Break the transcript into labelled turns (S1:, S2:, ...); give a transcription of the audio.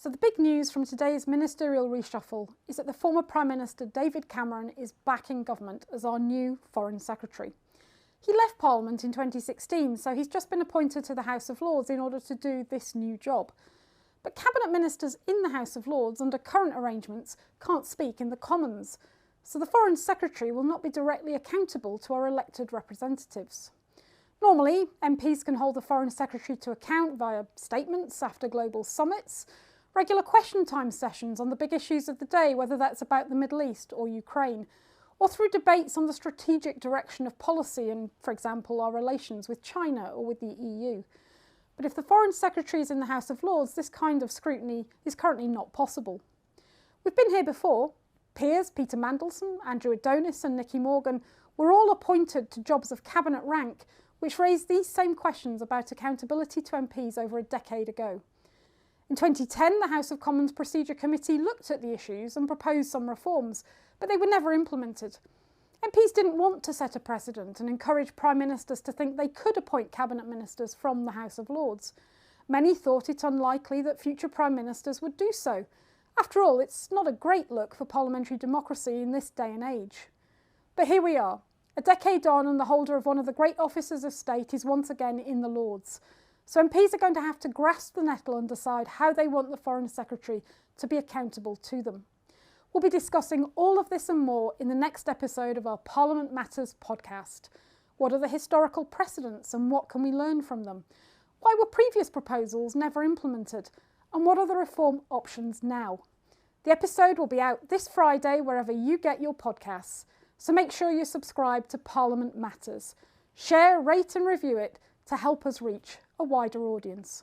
S1: So the big news from today's ministerial reshuffle is that the former Prime Minister David Cameron is back in government as our new Foreign Secretary. He left Parliament in 2016, so he's just been appointed to the House of Lords in order to do this new job. But Cabinet Ministers in the House of Lords, under current arrangements, can't speak in the Commons, so the Foreign Secretary will not be directly accountable to our elected representatives. Normally, MPs can hold the Foreign Secretary to account via statements after global summits, regular question time sessions on the big issues of the day, whether that's about the Middle East or Ukraine, or through debates on the strategic direction of policy and, for example, our relations with China or with the EU. But if the Foreign Secretary is in the House of Lords, this kind of scrutiny is currently not possible. We've been here before. Peers Peter Mandelson, Andrew Adonis and Nicky Morgan were all appointed to jobs of cabinet rank, which raised these same questions about accountability to MPs over a decade ago. In 2010, the House of Commons Procedure Committee looked at the issues and proposed some reforms, but they were never implemented. MPs didn't want to set a precedent and encourage Prime Ministers to think they could appoint Cabinet Ministers from the House of Lords. Many thought it unlikely that future Prime Ministers would do so. After all, it's not a great look for parliamentary democracy in this day and age. But here we are, a decade on, and the holder of one of the great offices of state is once again in the Lords. So MPs are going to have to grasp the nettle and decide how they want the Foreign Secretary to be accountable to them. We'll be discussing all of this and more in the next episode of our Parliament Matters podcast. What are the historical precedents and what can we learn from them? Why were previous proposals never implemented? And what are the reform options now? The episode will be out this Friday wherever you get your podcasts, so make sure you subscribe to Parliament Matters. Share, rate and review it to help us reach a wider audience.